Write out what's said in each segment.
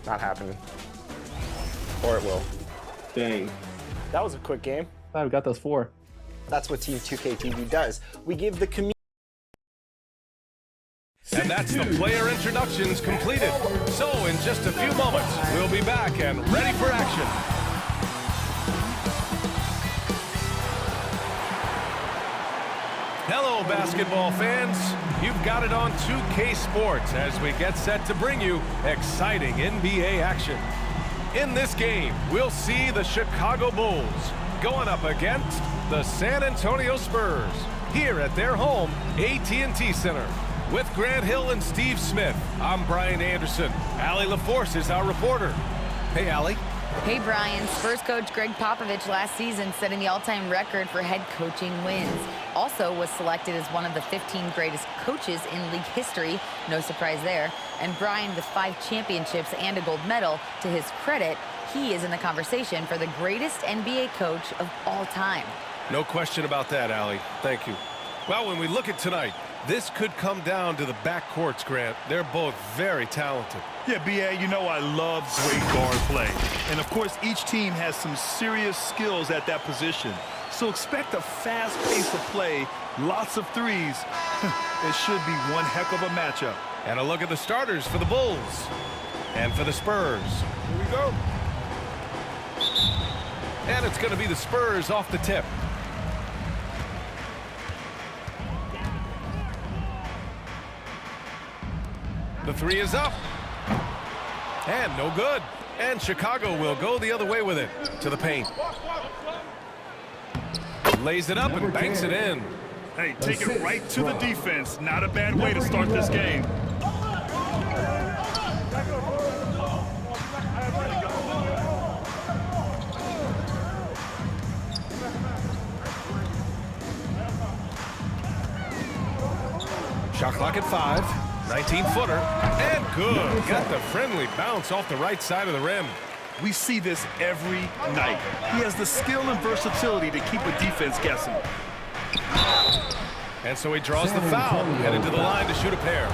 Not happening. Or it will. Dang. That was a quick game. I've got those 4. That's what Team 2K TV does. We give the community. And that's the player introductions completed. So in just a few moments, we'll be back and ready for action. Hello, basketball fans. You've got it on 2K Sports as we get set to bring you exciting NBA action. In this game, we'll see the Chicago Bulls going up against the San Antonio Spurs here at their home, AT&T Center. With Grant Hill and Steve Smith, I'm Brian Anderson. Allie LaForce is our reporter. Hey, Allie. Hey, Brian. Spurs coach Greg Popovich last season setting the all-time record for head coaching wins. Also was selected as one of the 15 greatest coaches in league history. No surprise there. And Brian, with 5 championships and a gold medal, to his credit, he is in the conversation for the greatest NBA coach of all time. No question about that, Allie. Thank you. Well, when we look at tonight, this could come down to the backcourts, Grant. They're both very talented. Yeah, B.A., you know I love great guard play. And, of course, each team has some serious skills at that position. So expect a fast pace of play, lots of threes. It should be one heck of a matchup. And a look at the starters for the Bulls and for the Spurs. Here we go. And it's going to be the Spurs off the tip. The 3 is up. And no good. And Chicago will go the other way with it. To the paint. Lays it up and banks it in. Hey, take it right to the defense. Not a bad way to start this game. Shot clock at 5. 19-footer, and good. Got the friendly bounce off the right side of the rim. We see this every night. He has the skill and versatility to keep a defense guessing. And so he draws the foul, headed to the line to shoot a pair.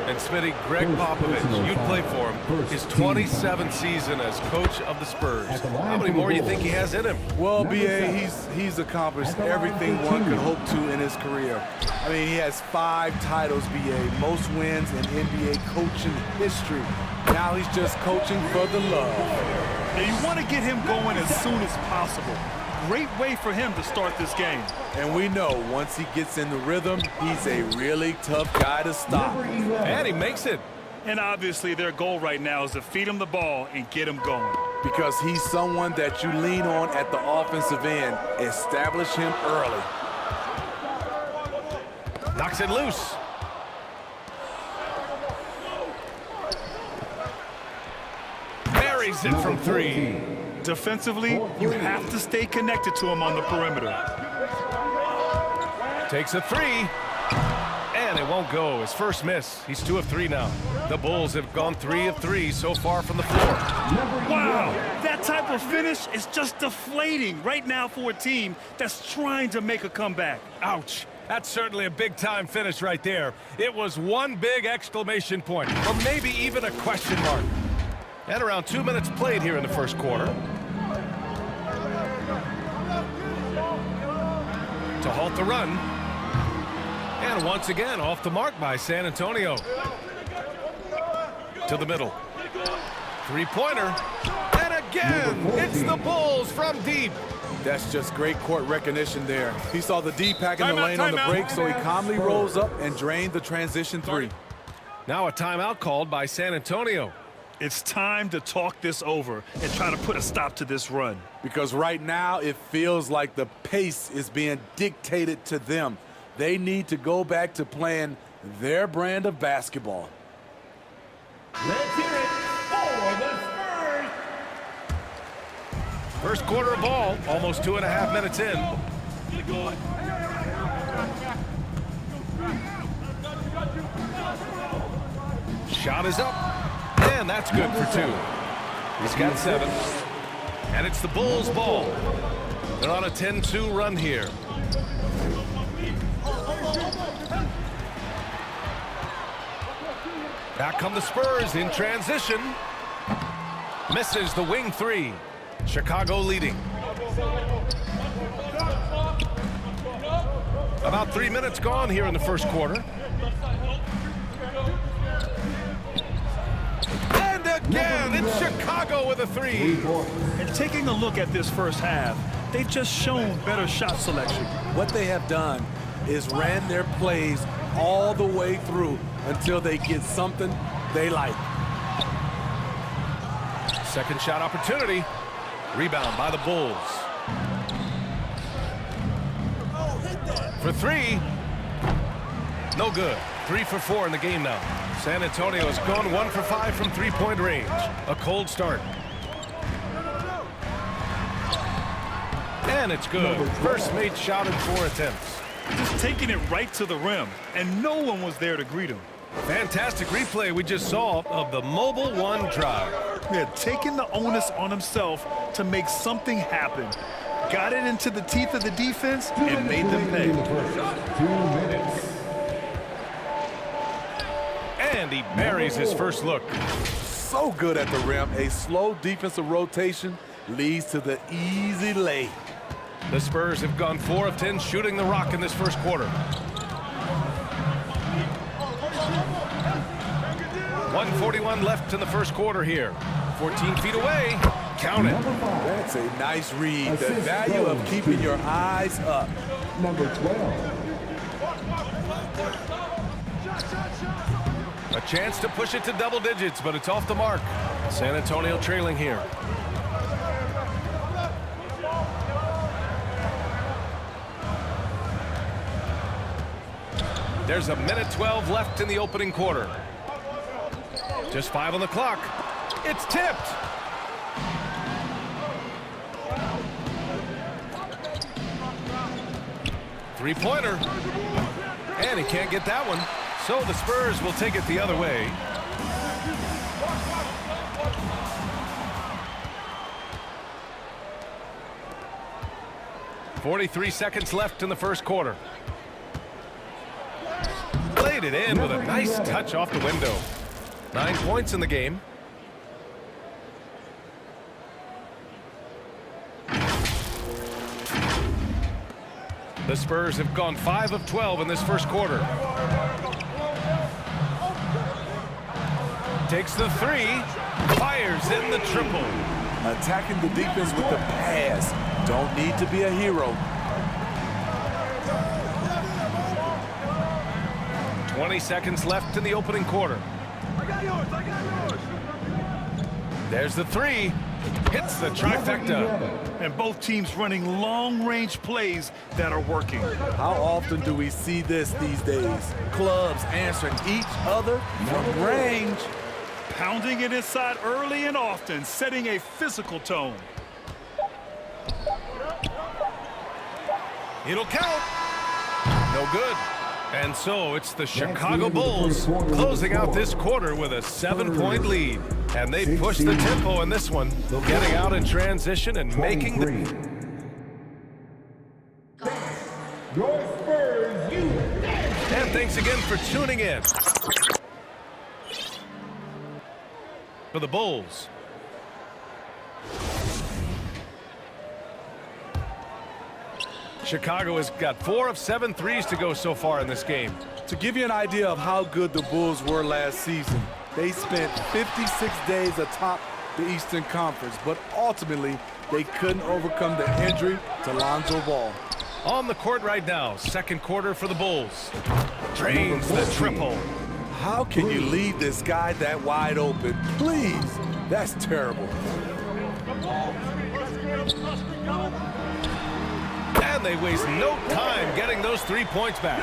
And Smitty, Greg Popovich, you'd play for him, his 27th season as coach of the Spurs. How many more do you think he has in him? Well, B.A., he's accomplished everything one could hope to in his career. I mean, he has 5 titles, B.A., most wins in NBA coaching history. Now he's just coaching for the love. Now you want to get him going as soon as possible. Great way for him to start this game. And we know once he gets in the rhythm, he's a really tough guy to stop. And he makes it. And obviously their goal right now is to feed him the ball and get him going. Because he's someone that you lean on at the offensive end. Establish him early. Knocks it loose. Buries it from 3. Defensively, you have to stay connected to him on the perimeter. Takes a 3. And it won't go. His first miss. He's 2 of 3 now. The Bulls have gone 3 of 3 so far from the floor. Wow, that type of finish is just deflating right now for a team that's trying to make a comeback. Ouch. That's certainly a big-time finish right there. It was one big exclamation point, or maybe even a question mark. And around 2 minutes played here in the first quarter. To halt the run. And once again, off the mark by San Antonio. To the middle. 3-pointer. And again, it's the Bulls from deep. That's just great court recognition there. He saw the D pack in the lane on the break, so he calmly rolls up and drained the transition 3. Now a timeout called by San Antonio. It's time to talk this over and try to put a stop to this run. Because right now it feels like the pace is being dictated to them. They need to go back to playing their brand of basketball. Let's hear it for the Spurs. First quarter of ball, almost 2.5 minutes in. Shot is up. And that's good for 2. He's got 7. And it's the Bulls' ball. They're on a 10-2 run here. Back come the Spurs in transition. Misses the wing three. Chicago leading. About 3 minutes gone here in the first quarter. And again, it's Chicago with a three. And taking a look at this first half, they've just shown better shot selection. What they have done is ran their plays all the way through until they get something they like. Second shot opportunity. Rebound by the Bulls. For three. No good. 3 for 4 in the game now. San Antonio has gone 1 for 5 from three-point range. A cold start. And it's good. First made shot in 4 attempts. Just taking it right to the rim, and no one was there to greet him. Fantastic replay we just saw of the Mobile One drive. Yeah, taking the onus on himself to make something happen. Got it into the teeth of the defense and made them pay. 2 minutes. And he buries his first look. So good at the rim. A slow defensive rotation leads to the easy lay. The Spurs have gone 4 of 10 shooting the rock in this first quarter. 1:41 left in the first quarter here. 14 feet away. Count it. That's a nice read. The value of keeping your eyes up. Number 12. A chance to push it to double digits, but it's off the mark. San Antonio trailing here. There's a minute 12 left in the opening quarter. Just 5 on the clock. It's tipped. Three-pointer. And he can't get that one. So the Spurs will take it the other way. .43 seconds left in the first quarter. Played it in with a nice touch off the window. 9 points in the game. The Spurs have gone 5 of 12 in this first quarter. Takes the three, fires in the triple. Attacking the defense with the pass. Don't need to be a hero. 20 seconds left in the opening quarter. There's the three. Hits the trifecta. And both teams running long-range plays that are working. How often do we see this these days? Clubs answering each other from range. Pounding it inside early and often, setting a physical tone. It'll count. No good. And so it's the Chicago Bulls closing out this quarter with a 7-point lead. And they push the tempo in this one, getting out in transition and making the... Your Spurs, you. And thanks again for tuning in. For the Bulls. Chicago has got 4 of 7 threes to go so far in this game. To give you an idea of how good the Bulls were last season, they spent 56 days atop the Eastern Conference, but ultimately they couldn't overcome the injury to Lonzo Ball. On the court right now, second quarter for the Bulls. Drains the triple. How can you leave this guy that wide open? Please, that's terrible. And they waste no time getting those 3 points back.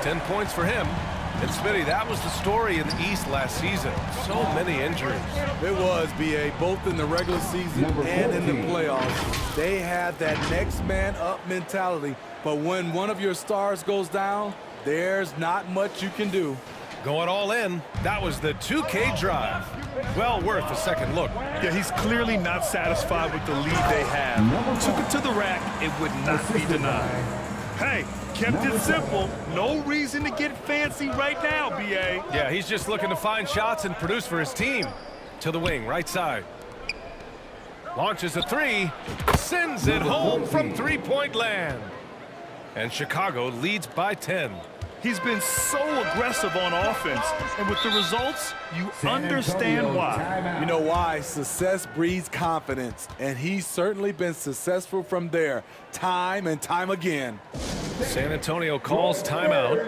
10 points for him. And Smitty, that was the story in the East last season. So many injuries. It was, B.A., both in the regular season and in the playoffs. They had that next man up mentality. But when one of your stars goes down, there's not much you can do. Going all in, that was the 2K drive. Well worth a second look. Yeah, he's clearly not satisfied with the lead they have. Took it to the rack, it would not be denied. Hey, kept it simple. No reason to get fancy right now, B.A. Yeah, he's just looking to find shots and produce for his team. To the wing, right side. Launches a three, sends it home from three-point land. And Chicago leads by 10. He's been so aggressive on offense, and with the results, you understand why. You know why? Success breeds confidence, and he's certainly been successful from there, time and time again. San Antonio calls timeout,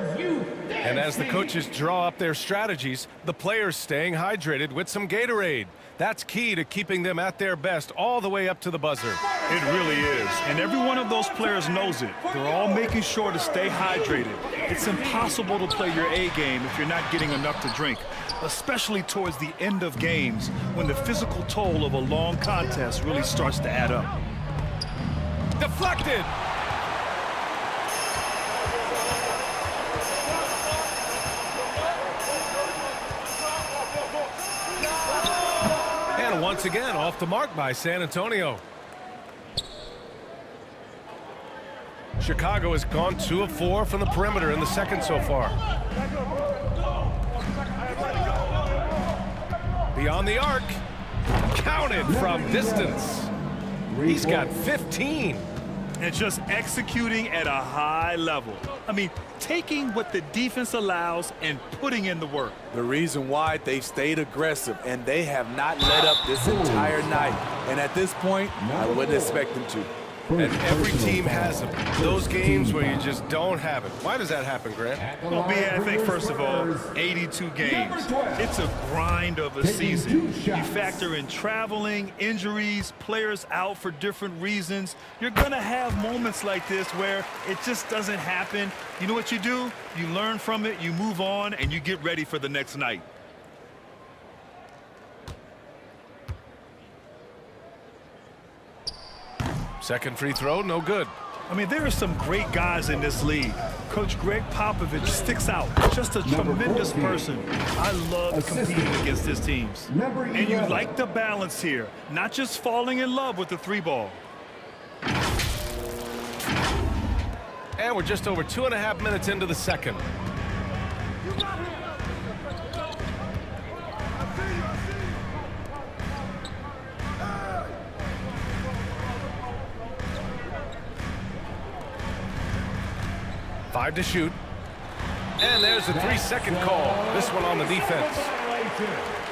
and as the coaches draw up their strategies, the players staying hydrated with some Gatorade. That's key to keeping them at their best all the way up to the buzzer. It really is, and every one of those players knows it. They're all making sure to stay hydrated. It's impossible to play your A game if you're not getting enough to drink, especially towards the end of games when the physical toll of a long contest really starts to add up. Deflected! And once again, off the mark by San Antonio. Chicago has gone 2 of 4 from the perimeter in the second so far. Beyond the arc, counted from distance. He's got 15. And just executing at a high level. I mean, taking what the defense allows and putting in the work. The reason why they've stayed aggressive, and they have not let up this entire night. And at this point, I wouldn't expect them to. And every team has them. Those games where you just don't have it. Why does that happen, Grant? Well, I think, first of all, 82 games. It's a grind of a season. You factor in traveling, injuries, players out for different reasons. You're going to have moments like this where it just doesn't happen. You know what you do? You learn from it, you move on, and you get ready for the next night. Second free throw, no good. I mean, there are some great guys in this league. Coach Greg Popovich sticks out. Just a tremendous person. I love competing against his teams. And you like the balance here, not just falling in love with the three ball. And we're just over 2.5 minutes into the second. Five to shoot. And there's a 3-second call. This one on the defense.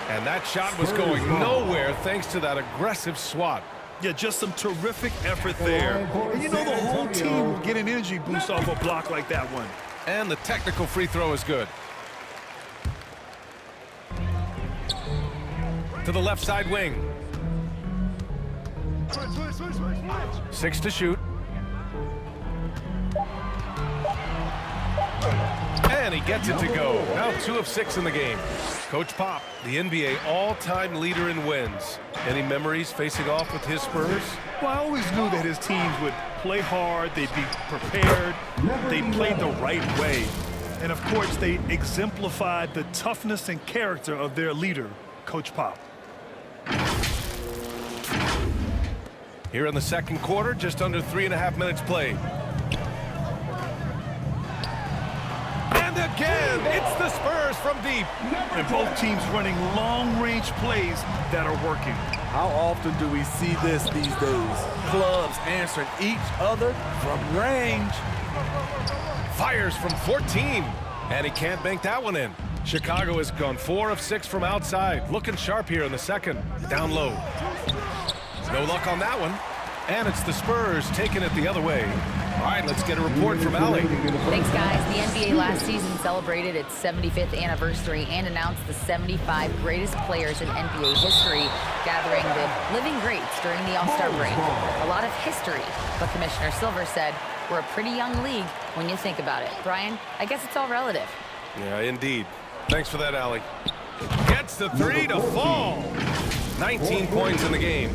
And that shot was going nowhere thanks to that aggressive swat. Yeah, just some terrific effort there. And you know the whole team will get an energy boost off a block like that one. And the technical free throw is good. To the left side wing. 6 to shoot. And he gets it to go. Now 2 of 6 in the game. Coach Pop, the NBA all-time leader in wins. Any memories facing off with his Spurs? Well, I always knew that his teams would play hard, they'd be prepared, they played the right way. And of course, they exemplified the toughness and character of their leader, Coach Pop. Here in the second quarter, just under 3.5 minutes played. And again, it's the Spurs from deep. And both teams running long-range plays that are working. How often do we see this these days? Clubs answering each other from range. Fires from 14. And he can't bank that one in. Chicago has gone 4 of 6 from outside. Looking sharp here in the second. Down low. No luck on that one. And it's the Spurs taking it the other way. All right, let's get a report from Allie. Thanks, guys. The NBA last season celebrated its 75th anniversary and announced the 75 greatest players in NBA history, gathering the living greats during the All-Star break. A lot of history, but Commissioner Silver said, we're a pretty young league when you think about it. Brian, I guess it's all relative. Yeah, indeed. Thanks for that, Allie. Gets the 3 to fall. 19 points in the game.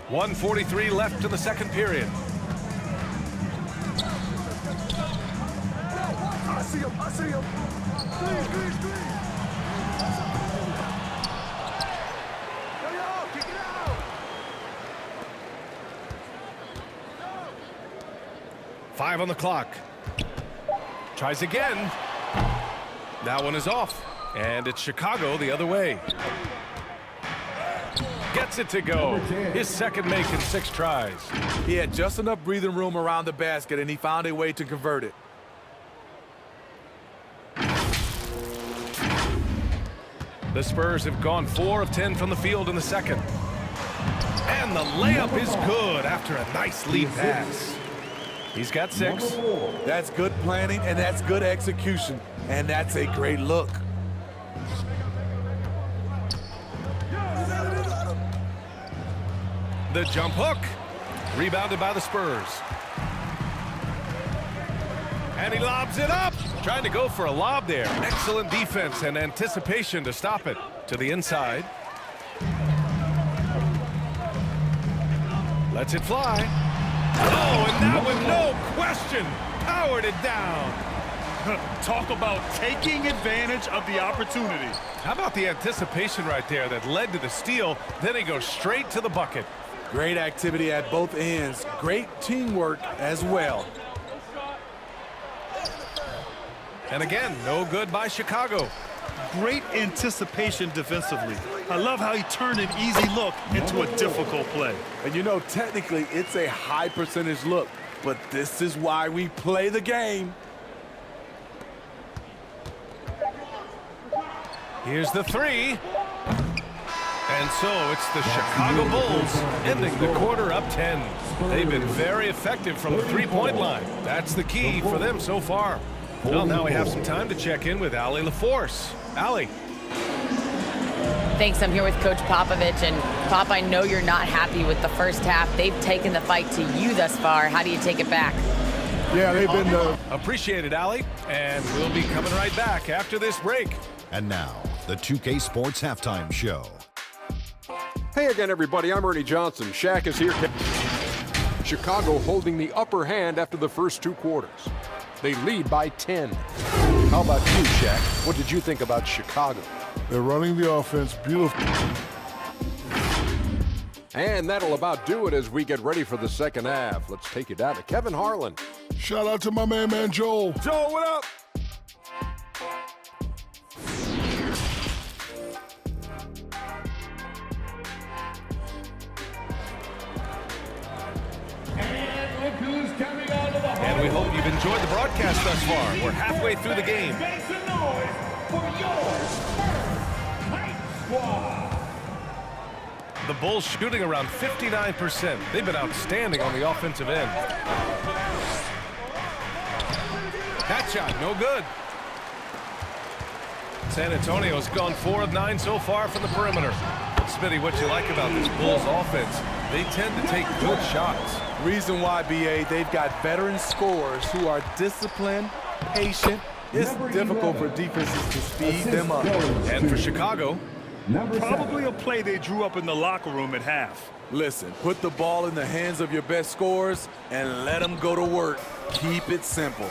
.143 left in the second period. I see him. Screen. 5 on the clock. Tries again. That one is off. And it's Chicago the other way. Gets it to go. His second make in 6 tries. He had just enough breathing room around the basket, and he found a way to convert it. The Spurs have gone 4 of 10 from the field in the second. And the layup is good after a nice lead pass. He's got 6. That's good planning, and that's good execution. And that's a great look. The jump hook. Rebounded by the Spurs. And he lobs it up. Trying to go for a lob there. Excellent defense and anticipation to stop it. To the inside. Lets it fly. Oh, and that one, no question, powered it down. Talk about taking advantage of the opportunity. How about the anticipation right there that led to the steal? Then he goes straight to the bucket. Great activity at both ends. Great teamwork as well. And again, no good by Chicago. Great anticipation defensively. I love how he turned an easy look into a difficult play. And you know, technically, it's a high percentage look, but this is why we play the game. Here's the 3. And so it's the Chicago Bulls ending the quarter up 10. They've been very effective from the three-point line. That's the key for them so far. Well, now we have some time to check in with Allie LaForce. Allie. Thanks. I'm here with Coach Popovich. And, Pop, I know you're not happy with the first half. They've taken the fight to you thus far. How do you take it back? Yeah, they've been... Appreciate it, Allie. And we'll be coming right back after this break. And now, the 2K Sports Halftime Show. Hey again, everybody. I'm Ernie Johnson. Shaq is here. Chicago holding the upper hand after the first 2 quarters. They lead by 10. How about you, Shaq? What did you think about Chicago? They're running the offense beautiful. And that'll about do it as we get ready for the second half. Let's take you down to Kevin Harlan. Shout out to my man Joel. Joel, what up? And we hope you've enjoyed the broadcast thus far. We're halfway through the game. Make some noise for your first night squad. The Bulls shooting around 59%. They've been outstanding on the offensive end. That shot, no good. San Antonio's gone 4 of 9 so far from the perimeter. Smitty, what you like about this Bulls offense? They tend to take good shots. Reason why, BA, they've got veteran scorers who are disciplined, patient. It's difficult for defenses to speed them up. And for Chicago, Probably a play they drew up in the locker room at half. Listen, put the ball in the hands of your best scorers and let them go to work. Keep it simple.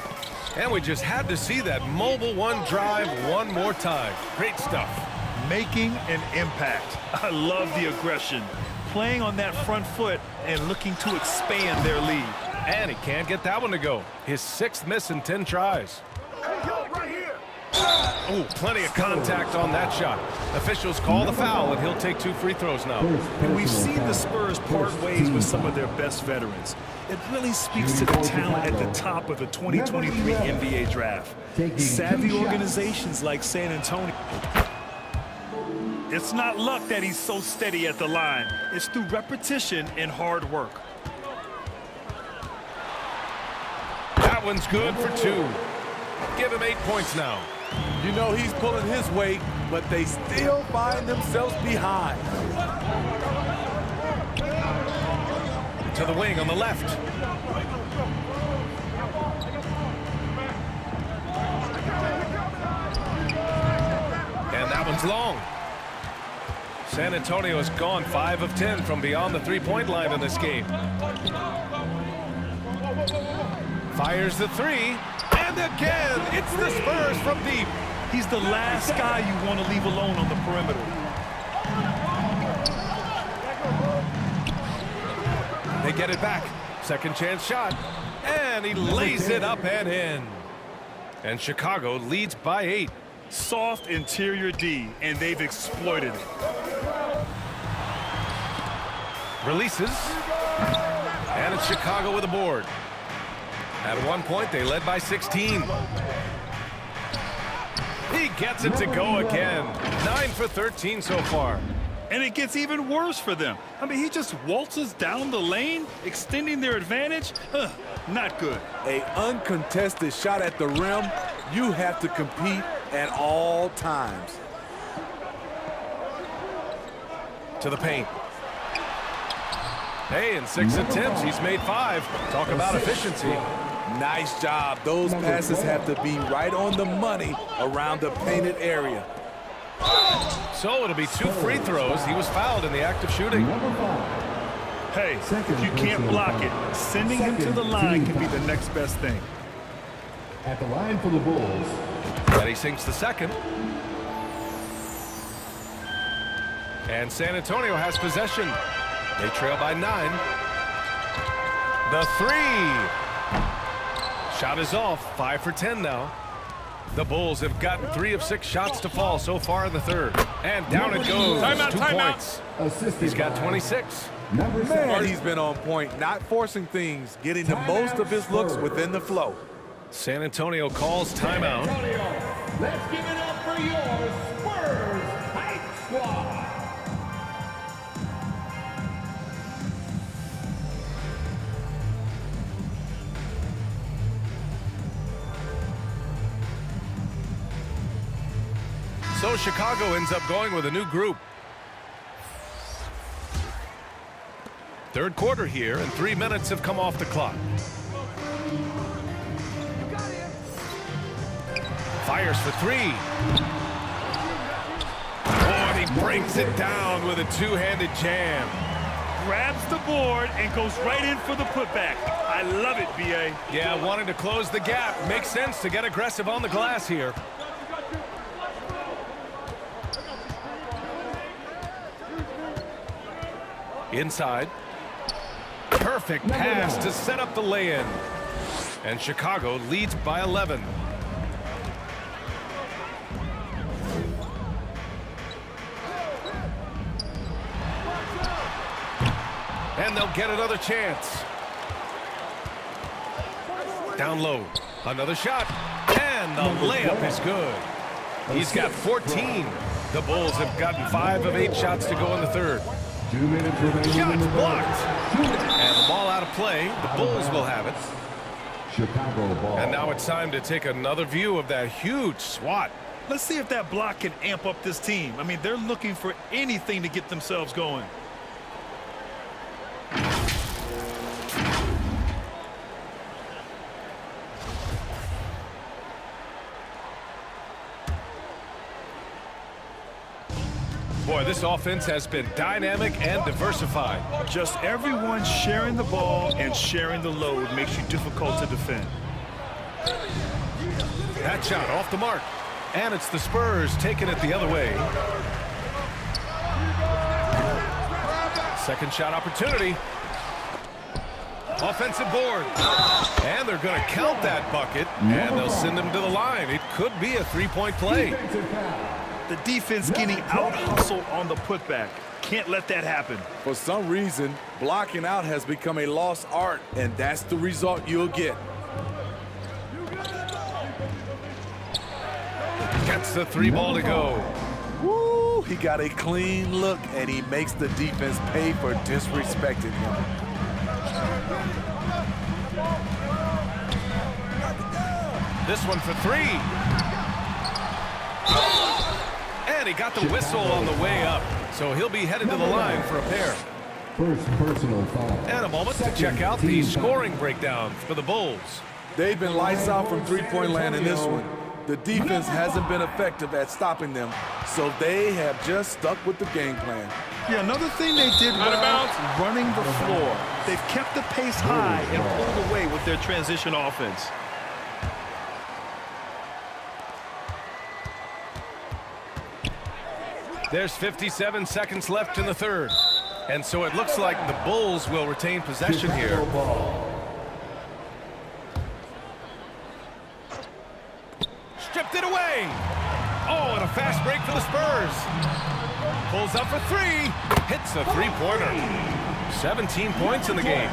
and we just had to see that mobile one drive one more time. Great stuff. Making an impact. I love the aggression. Playing on that front foot and looking to expand their lead. And he can't get that one to go. His 6th miss in 10 tries. Oh, plenty of contact on that shot. Officials call the foul, and he'll take 2 free throws now. And we've seen the Spurs part ways with some of their best veterans. It really speaks to the talent at the top of the 2023 NBA draft. Savvy organizations like San Antonio. It's not luck that he's so steady at the line. It's through repetition and hard work. That one's good for 2. Give him 8 points now. You know he's pulling his weight, but they still find themselves behind. To the wing on the left. And that one's long. San Antonio has gone 5 of 10 from beyond the 3-point line in this game. Fires the 3. And again, it's the Spurs from deep. He's the last guy you want to leave alone on the perimeter. They get it back. Second chance shot. And And he lays it up and in. And Chicago leads by 8. Soft interior D, and they've exploited it. Releases. And it's Chicago with a board. At one point, they led by 16. He gets it to go again. 9 for 13 so far. And it gets even worse for them. I mean, he just waltzes down the lane, extending their advantage. Not good. An uncontested shot at the rim, you have to compete at all times. To the paint. Hey, in 6 attempts, he's made 5. Talk about efficiency. Nice job. Those passes have to be right on the money around the painted area. So it'll be 2 free throws. He was fouled in the act of shooting. Hey, if you can't block it, sending him to the line can be the next best thing. At the line for the Bulls. And he sinks the second. And San Antonio has possession. They trail by 9. The 3. Shot is off. 5 for 10 now. The Bulls have gotten 3 of 6 shots to fall so far in the third. And down it goes. 2 points. He's got 26. Man, he's been on point, not forcing things, getting the most of his looks within the flow. San Antonio calls timeout. Let's give it up for your Spurs Hype Squad. So Chicago ends up going with a new group. Third quarter here, and 3 minutes have come off the clock. Fires for 3. Oh, and he brings it down with a 2-handed jam. Grabs the board and goes right in for the putback. I love it, B.A. Yeah, wanting to close the gap. Makes sense to get aggressive on the glass here. Inside. Perfect pass to set up the lay-in. And Chicago leads by 11. And they'll get another chance. Down low. Another shot. And the layup is good. He's got 14. The Bulls have gotten 5 of 8 shots to go in the third. 2 minutes remaining. Shots blocked. And the ball out of play. The Bulls will have it. Chicago ball. And now it's time to take another view of that huge swat. Let's see if that block can amp up this team. I mean, they're looking for anything to get themselves going. Boy, this offense has been dynamic and diversified. Just everyone sharing the ball and sharing the load makes you difficult to defend. That shot off the mark. And it's the Spurs taking it the other way. Second shot opportunity. Offensive board. And they're going to count that bucket. And they'll send him to the line. It could be a 3-point play. The defense getting out-hustled on the putback. Can't let that happen. For some reason, blocking out has become a lost art, and that's the result you'll get. Gets the 3 ball to go. Woo! He got a clean look, and he makes the defense pay for disrespecting him. This one for 3. And he got the whistle on the way up. So he'll be headed to the line for a pair. First personal foul. And a moment to check out the scoring breakdown for the Bulls. They've been lights out from three-point land in this one. The defense hasn't been effective at stopping them, so they have just stuck with the game plan. Yeah, another thing they did well, running the floor. They've kept the pace high and pulled away with their transition offense. There's 57 seconds left in the third. And so it looks like the Bulls will retain possession here. wing. Oh, and a fast break for the Spurs. Pulls up for three. Hits a three-pointer. 17 points in the game.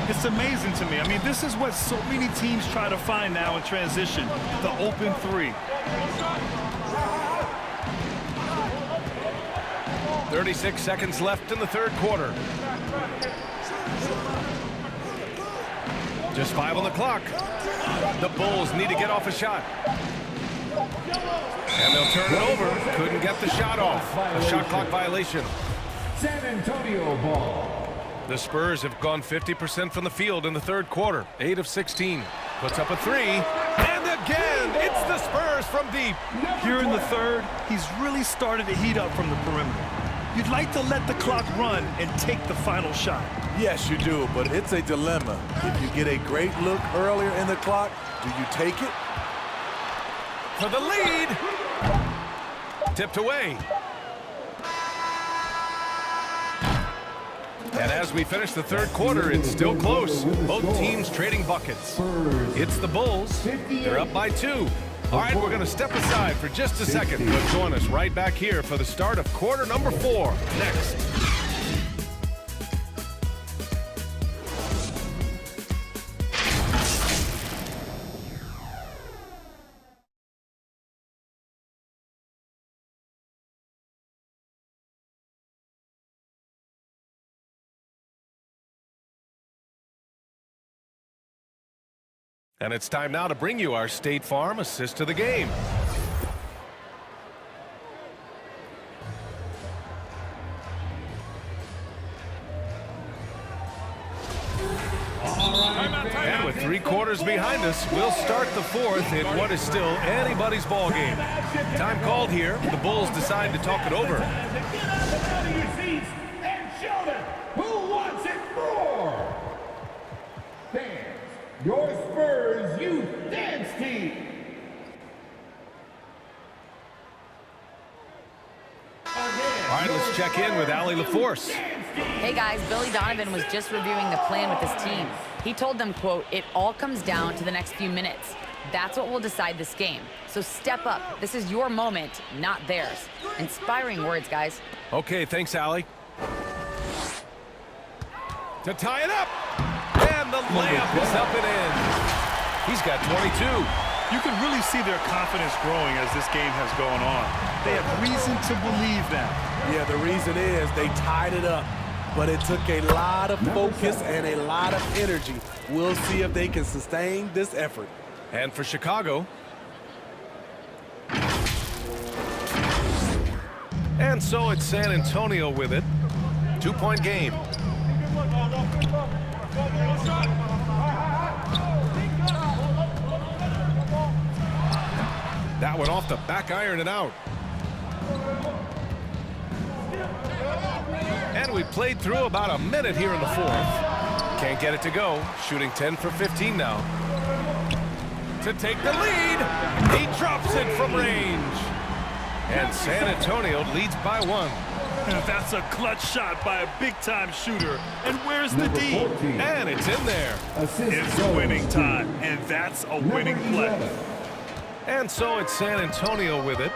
It's amazing to me. I mean, this is what so many teams try to find now in transition, the open three. 36 seconds left in the third quarter. Just 5 on the clock. The Bulls need to get off a shot. And they'll turn it over. Couldn't get the shot off. A shot clock violation. San Antonio ball. The Spurs have gone 50% from the field in the third quarter. 8 of 16. Puts up a three. And again, it's the Spurs from deep. Here in the third, he's really started to heat up from the perimeter. You'd like to let the clock run and take the final shot. Yes, you do, but it's a dilemma. If you get a great look earlier in the clock, do you take it? For the lead. Tipped away. And as we finish the third quarter, it's still close. Both teams trading buckets. It's the Bulls. They're up by 2. All right, we're going to step aside for just a second, but join us right back here for the start of quarter number 4 next. And it's time now to bring you our State Farm assist to the game. And with 3 quarters behind us, we'll start the 4th in what is still anybody's ball game. Time called here. The Bulls decide to talk it over. Get out of your seats and show them who wants it more. Fans, your Spurs Youth Dance Team. All right, let's check in with Allie LaForce. Hey guys, Billy Donovan was just reviewing the plan with his team. He told them, quote, "It all comes down to the next few minutes. That's what will decide this game. So step up. This is your moment, not theirs." Inspiring words, guys. Okay, thanks, Allie. To tie it up. And the layup is up and in. He's got 22. You can really see their confidence growing as this game has gone on. They have reason to believe that. Yeah, the reason is they tied it up, but it took a lot of focus and a lot of energy. We'll see if they can sustain this effort. And for Chicago. And so it's San Antonio with it. 2-point game. That went off the back iron and out. And we played through about a minute here in the 4th. Can't get it to go. Shooting 10 for 15 now. To take the lead. He drops it from range. And San Antonio leads by 1. That's a clutch shot by a big-time shooter. And where's the D? And it's in there. It's winning time, and that's a winning play. And so it's San Antonio with it.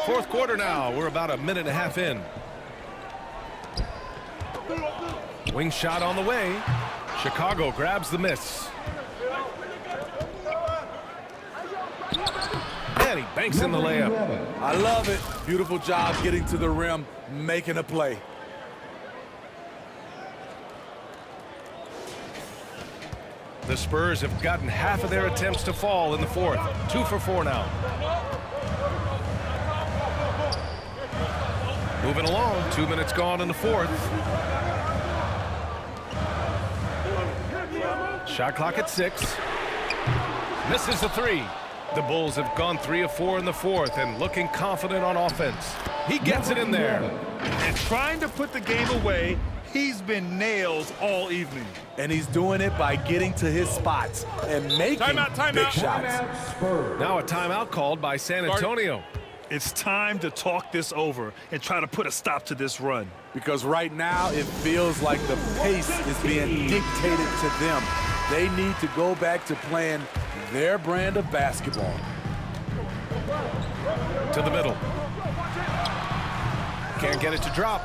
4th quarter now. We're about a minute and a half in. Wing shot on the way. Chicago grabs the miss. And he banks in the layup. I love it. Beautiful job getting to the rim, making a play. The Spurs have gotten half of their attempts to fall in the 4th. 2 for 4 now. Moving along. 2 minutes gone in the 4th. Shot clock at 6. Misses the 3. The Bulls have gone 3 of 4 in the 4th and looking confident on offense. He gets it in there. And trying to put the game away, he's been nailed all evening. And he's doing it by getting to his spots and making big shots. Now a timeout called by San Antonio. It's time to talk this over and try to put a stop to this run. Because right now it feels like the pace is being dictated to them. They need to go back to playing their brand of basketball. To the middle. Can't get it to drop.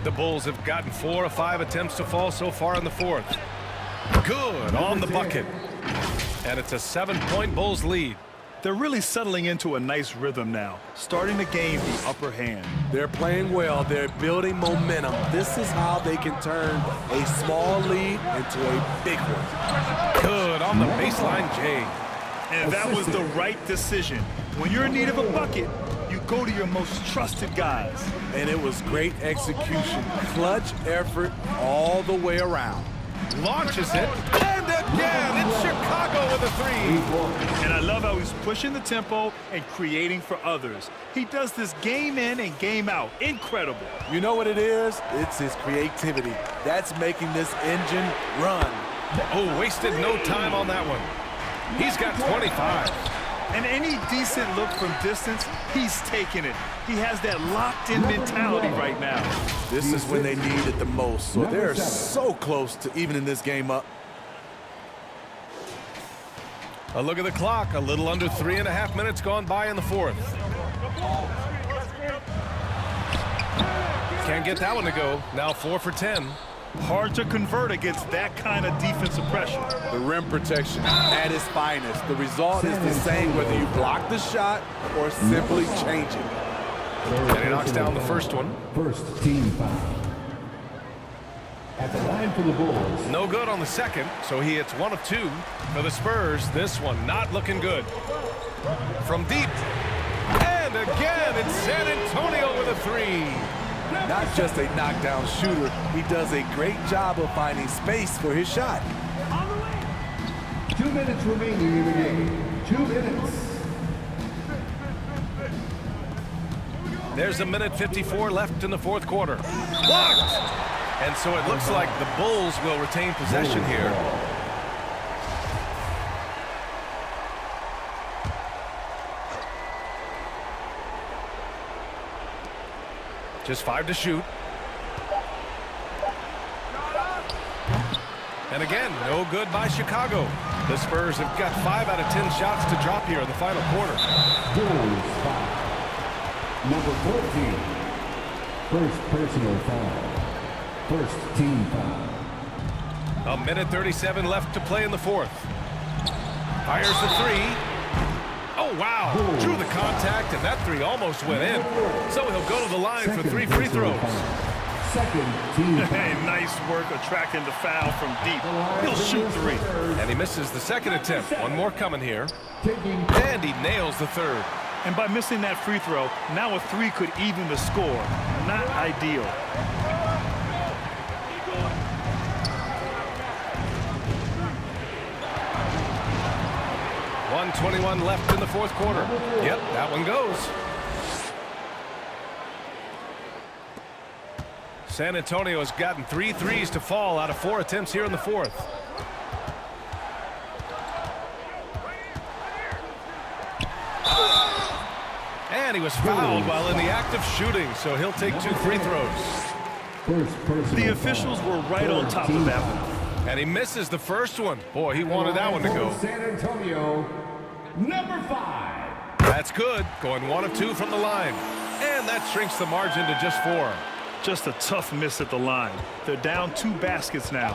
The Bulls have gotten 4 of 5 attempts to fall so far in the fourth. Good on the bucket. And it's a 7-point Bulls lead. They're really settling into a nice rhythm now, starting to gain the upper hand. They're playing well. They're building momentum. This is how they can turn a small lead into a big one. Good on the baseline, Jay. And that was the right decision. When you're in need of a bucket, you go to your most trusted guys. And it was great execution. Clutch effort all the way around. Launches it, and again, it's Chicago with a three. And I love how he's pushing the tempo and creating for others. He does this game in and game out. Incredible. You know what it is? It's his creativity. That's making this engine run. Oh, wasted no time on that one. He's got 25. And any decent look from distance, he's taking it. He has that locked-in mentality right now. This is when they need it the most, so they're so close to evening this game up. A look at the clock, a little under 3.5 minutes gone by in the fourth. Can't get that one to go. Now 4 for 10. Hard to convert against that kind of defensive pressure. The rim protection at its finest. The result is the same whether you block the shot or simply change it. And he knocks down the first one. First team foul. At the line for the Bulls. No good on the second, so he hits 1 of 2 for the Spurs. This one not looking good. From deep. And again, it's San Antonio with a three. Not just a knockdown shooter, he does a great job of finding space for his shot. 2 minutes remaining in the game. 2 minutes. There's a minute 54 left in the fourth quarter. Blocked! And so it looks like the Bulls will retain possession here. Just 5 to shoot. And again, no good by Chicago. The Spurs have got 5 out of 10 shots to drop here in the final quarter. Bulls foul. Number 14. First personal foul. First team foul. A minute 37 left to play in the fourth. Fires the three. Oh, wow. Drew the contact, and that three almost went in. So he'll go to the line for 3 free throws. Second team foul. Hey, nice work attracting the foul from deep. He'll shoot 3. And he misses the second attempt. One more coming here. Taking And he nails the third. And by missing that free throw, now a 3 could even the score. Not ideal. .121 left in the fourth quarter. Yep, that one goes. San Antonio has gotten 3 threes to fall out of 4 attempts here in the fourth. And he was fouled while in the act of shooting, so he'll take 2 free throws. The officials were right on top of that one. And he misses the first one. Boy, he wanted that one to go. San Antonio, number 5. That's good. Going 1 of 2 from the line. And that shrinks the margin to just 4. Just a tough miss at the line. They're down 2 baskets now.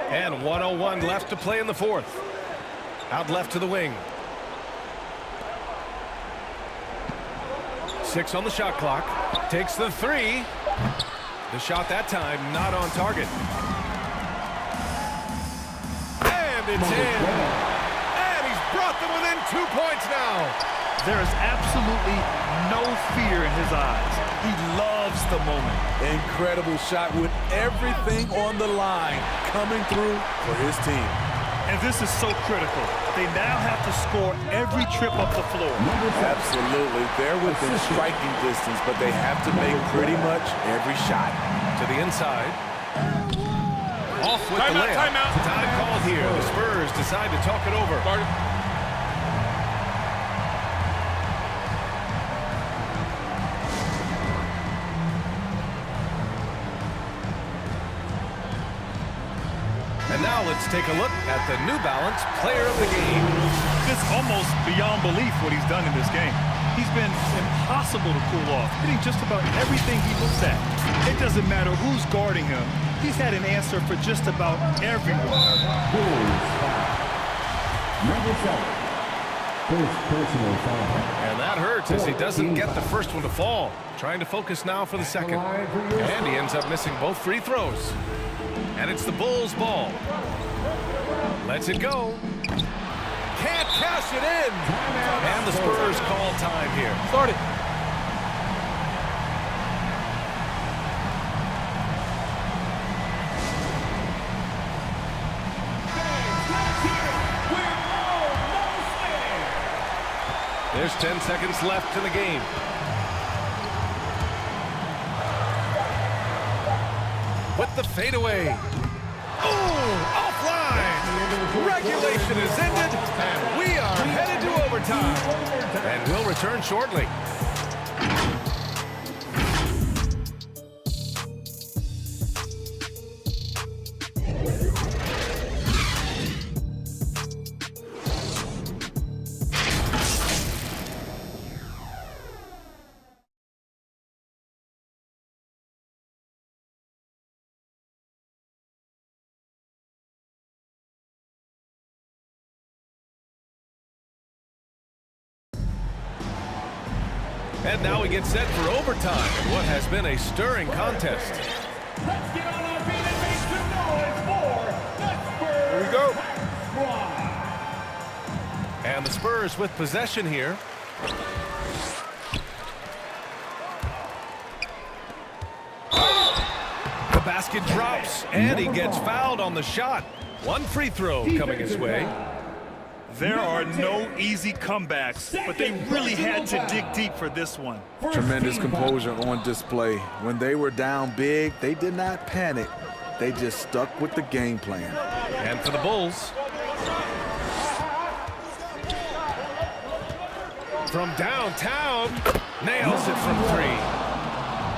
And 1:01 left to play in the fourth. Out left to the wing. 6 on the shot clock. Takes the 3. The shot that time not on target. And it's in. And he's brought them within 2 points now. There is absolutely no fear in his eyes. He loves the moment. Incredible shot with everything on the line coming through for his team. And this is so critical. They now have to score every trip up the floor. Absolutely. They're within striking distance, but they have to make pretty much every shot. To the inside. Off with the layup. Time called here. The Spurs decide to talk it over. Now let's take a look at the New Balance Player of the Game. It's almost beyond belief what he's done in this game. He's been impossible to pull off, hitting just about everything he looks at. It doesn't matter who's guarding him. He's had an answer for just about everyone. Number 7. First personal foul. And that hurts as he doesn't get the first one to fall. Trying to focus now for the second. And he ends up missing both free throws. And it's the Bulls' ball. Lets it go. Can't cash it in. And the Spurs call time here. Start it. There's 10 seconds left in the game. With the fadeaway. Oh, offline. Regulation is ended, and we are headed to overtime. And we'll return shortly. And now we get set for overtime in what has been a stirring contest. Let's get on our feet and make some noise for the Spurs. Here we go. And the Spurs with possession here. The basket drops, and he gets fouled on the shot. One free throw coming his way. There are no easy comebacks, but they really had to dig deep for this one. Tremendous composure on display. When they were down big, they did not panic. They just stuck with the game plan. And for the Bulls. From downtown, nails it from three.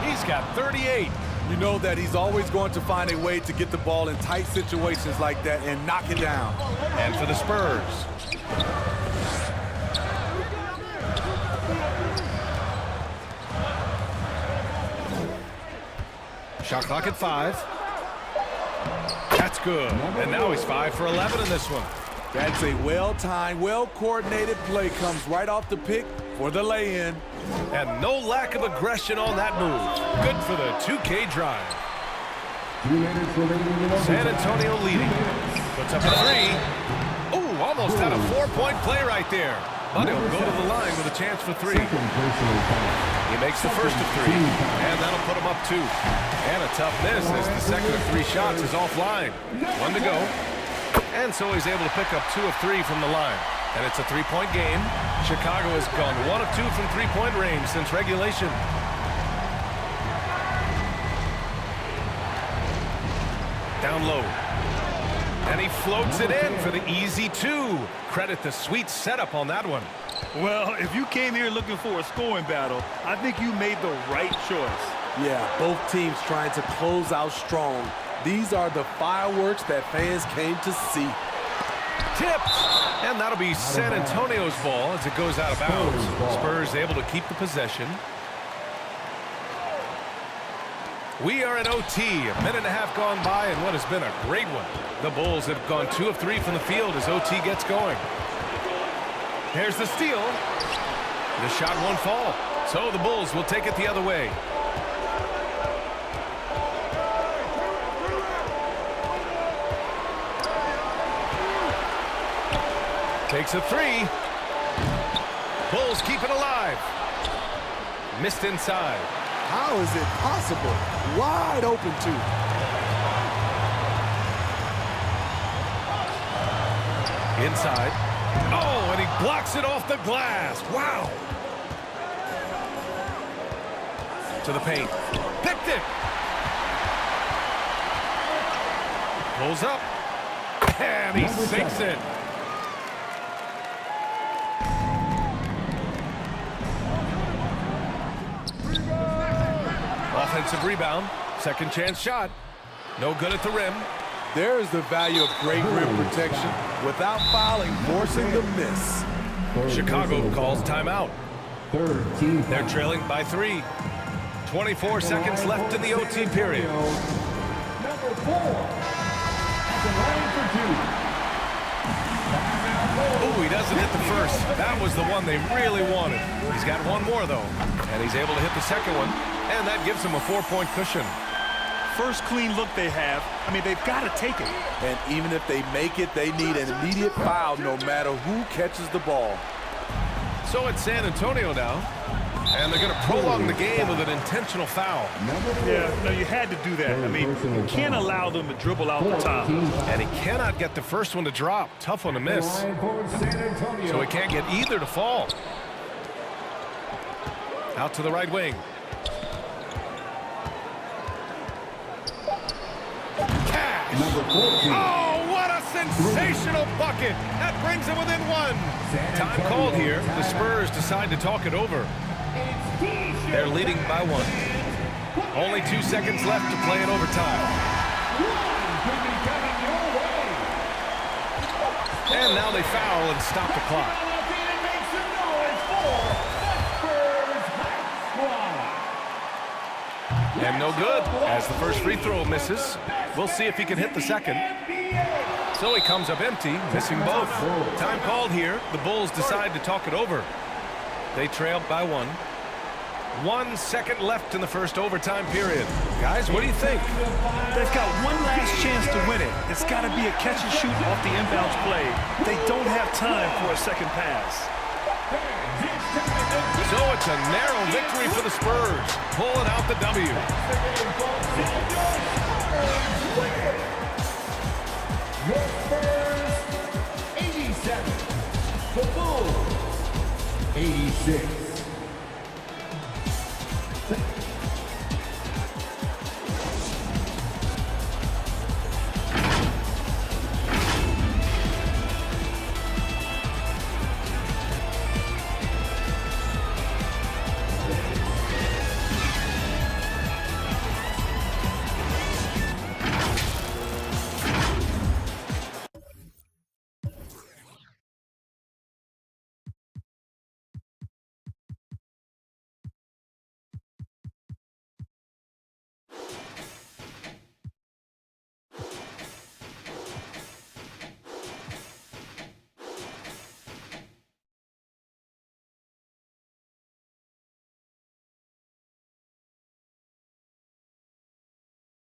He's got 38. You know that he's always going to find a way to get the ball in tight situations like that and knock it down. And for the Spurs. Shot clock at 5. That's good. And now he's 5 for 11 in this one. That's a well-timed, well-coordinated play. Comes right off the pick for the lay-in. And no lack of aggression on that move. Good for the 2K drive. San Antonio leading. Puts up a 3. Ooh, almost had a 4-point play right there. But he'll go to the line with a chance for 3. He makes the first of 3. And that'll put him up 2. And a tough miss as the second of 3 shots is offline. 1 to go. And so he's able to pick up 2 of 3 from the line. And it's a 3-point game. Chicago has gone 1 of 2 from 3-point range since regulation. Down low. And he floats it in for the easy 2. Credit the sweet setup on that one. Well, if you came here looking for a scoring battle, I think you made the right choice. Yeah, both teams trying to close out strong. These are the fireworks that fans came to see. Tipped. And that'll be San Antonio's ball as it goes out of bounds. Spurs able to keep the possession. We are in OT, a minute and a half gone by in what has been a great one. The Bulls have gone 2 of 3 from the field as OT gets going. Here's the steal. The shot won't fall, so the Bulls will take it the other way. Takes a 3. Bulls keep it alive. Missed inside. How is it possible? Wide open, too. Inside. Oh, and he blocks it off the glass. Wow. To the paint. Picked it. Pulls up. And he sinks it. Offensive rebound. Second chance shot. No good at the rim. There's the value of great rim protection without fouling, forcing the miss. Chicago calls timeout. They're trailing by 3. 24 seconds left in the OT period. Number 4 at the line for 2. Ooh, he doesn't hit the first. That was the one they really wanted. He's got one more, though, and he's able to hit the second one, and that gives him a 4-point cushion. First clean look they have. I mean, they've got to take it. And even if they make it, they need an immediate foul no matter who catches the ball. So it's San Antonio now, and they're going to prolong the game with an intentional foul. Yeah, no, you had to do that. I mean, you can't allow them to dribble out the top. And he cannot get the first one to drop. Tough one to miss. So he can't get either to fall. Out to the right wing. Oh, what a sensational bucket. That brings them within 1. Time called here. The Spurs decide to talk it over. They're leading by 1. Only 2 seconds left to play in overtime. And now they foul and stop the clock. And no good, as the first free throw misses. We'll see if he can hit the second. So he comes up empty, missing both. Time called here. The Bulls decide to talk it over. They trail by 1. 1 second left in the first overtime period. Guys, what do you think? They've got one last chance to win it. It's got to be a catch and shoot off the inbounds play. They don't have time for a second pass. So it's a narrow victory for the Spurs, pulling out the W. Your Spurs, 87. The Bulls, 86.